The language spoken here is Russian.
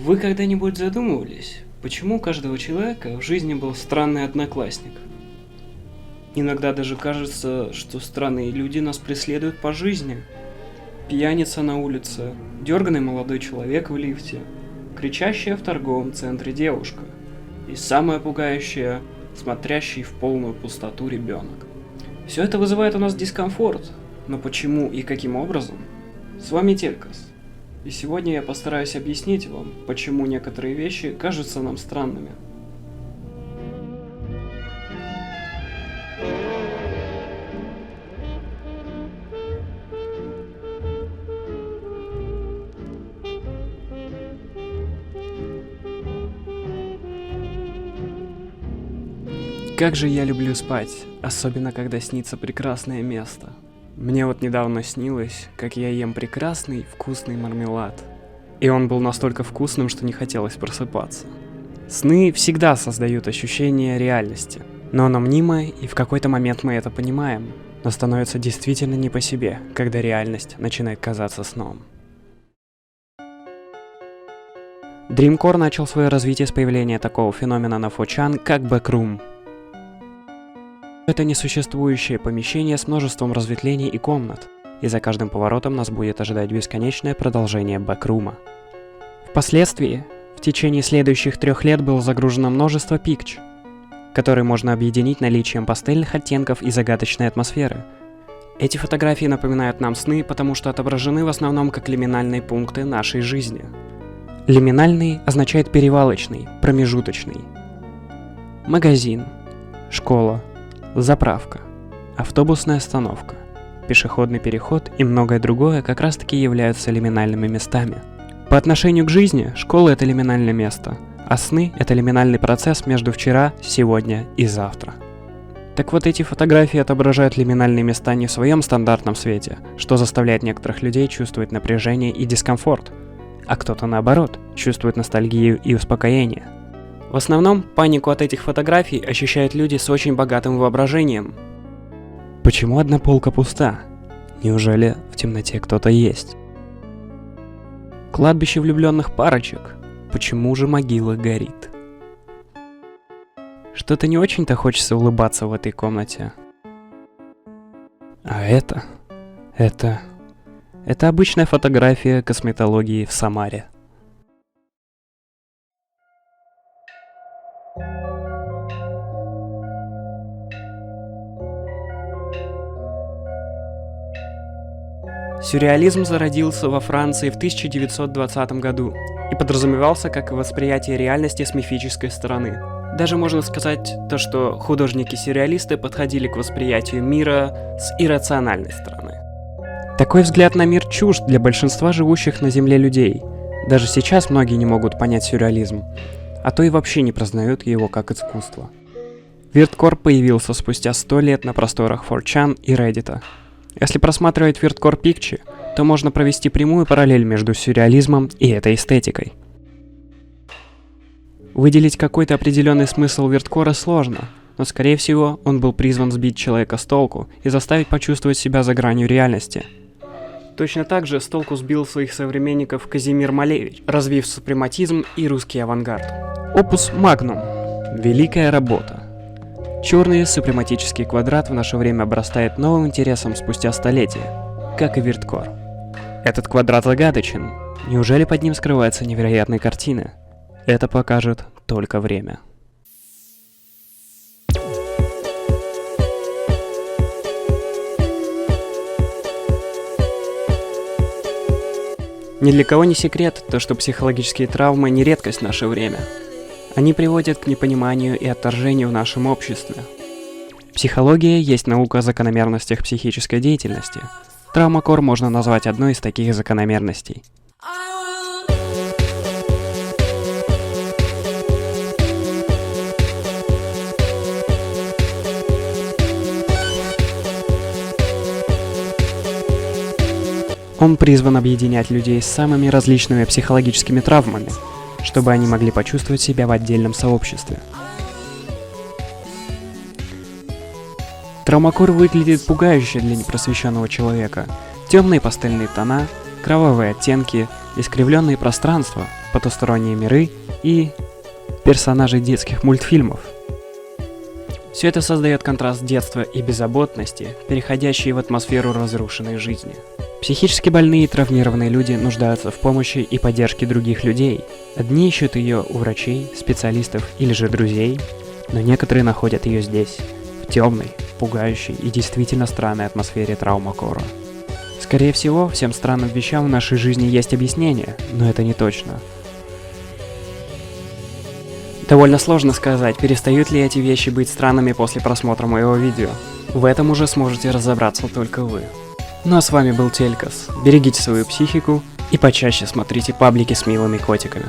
Вы когда-нибудь задумывались, почему у каждого человека в жизни был странный одноклассник? Иногда даже кажется, что странные люди нас преследуют по жизни. Пьяница на улице, дерганый молодой человек в лифте, кричащая в торговом центре девушка и самое пугающее – смотрящий в полную пустоту ребенок. Все это вызывает у нас дискомфорт, но почему и каким образом? С вами Телькас. И сегодня я постараюсь объяснить вам, почему некоторые вещи кажутся нам странными. Как же я люблю спать, особенно когда снится прекрасное место. Мне вот недавно снилось, как я ем прекрасный вкусный мармелад. И он был настолько вкусным, что не хотелось просыпаться. Сны всегда создают ощущение реальности, но оно мнимое, и в какой-то момент мы это понимаем, но становится действительно не по себе, когда реальность начинает казаться сном. Dreamcore начал свое развитие с появления такого феномена на 4chan, как Backroom. Это несуществующее помещение с множеством разветвлений и комнат, и за каждым поворотом нас будет ожидать бесконечное продолжение бэкрума. Впоследствии, в течение следующих 3 лет было загружено множество пикч, которые можно объединить наличием пастельных оттенков и загадочной атмосферы. Эти фотографии напоминают нам сны, потому что отображены в основном как лиминальные пункты нашей жизни. Лиминальный означает перевалочный, промежуточный. Магазин, школа, заправка, автобусная остановка, пешеходный переход и многое другое как раз таки являются лиминальными местами. По отношению к жизни, школа – это лиминальное место, а сны – это лиминальный процесс между вчера, сегодня и завтра. Так вот, эти фотографии отображают лиминальные места не в своем стандартном свете, что заставляет некоторых людей чувствовать напряжение и дискомфорт, а кто-то наоборот, чувствует ностальгию и успокоение. В основном, панику от этих фотографий ощущают люди с очень богатым воображением. Почему одна полка пуста? Неужели в темноте кто-то есть? Кладбище влюбленных парочек. Почему же могила горит? Что-то не очень-то хочется улыбаться в этой комнате. А это обычная фотография косметологии в Самаре. Сюрреализм зародился во Франции в 1920 году и подразумевался как восприятие реальности с мифической стороны. Даже можно сказать то, что художники-сюрреалисты подходили к восприятию мира с иррациональной стороны. Такой взгляд на мир чужд для большинства живущих на Земле людей. Даже сейчас многие не могут понять сюрреализм, а то и вообще не признают его как искусство. Weirdcore появился спустя 100 лет на просторах 4chan и Reddit. Если просматривать Weirdcore пикчи, то можно провести прямую параллель между сюрреализмом и этой эстетикой. Выделить какой-то определенный смысл Weirdcore сложно, но скорее всего он был призван сбить человека с толку и заставить почувствовать себя за гранью реальности. Точно так же с толку сбил своих современников Казимир Малевич, развив супрематизм и русский авангард. Opus Magnum. Великая работа. Черный супрематический квадрат в наше время обрастает новым интересом спустя столетия, как и Weirdcore. Этот квадрат загадочен. Неужели под ним скрываются невероятные картины? Это покажет только время. Ни для кого не секрет то, что психологические травмы не редкость в наше время. Они приводят к непониманию и отторжению в нашем обществе. Психология есть наука о закономерностях психической деятельности. Травмакор можно назвать одной из таких закономерностей. Он призван объединять людей с самыми различными психологическими травмами, чтобы они могли почувствовать себя в отдельном сообществе. Травмакор выглядит пугающе для непросвещенного человека. Темные пастельные тона, кровавые оттенки, искривленные пространства, потусторонние миры и персонажей детских мультфильмов. Все это создает контраст детства и беззаботности, переходящий в атмосферу разрушенной жизни. Психически больные и травмированные люди нуждаются в помощи и поддержке других людей. Одни ищут ее у врачей, специалистов или же друзей, но некоторые находят ее здесь, в темной, пугающей и действительно странной атмосфере Траумакора. Скорее всего, всем странным вещам в нашей жизни есть объяснение, но это не точно. Довольно сложно сказать, перестают ли эти вещи быть странными после просмотра моего видео. В этом уже сможете разобраться только вы. Ну а с вами был Телькас. Берегите свою психику и почаще смотрите паблики с милыми котиками.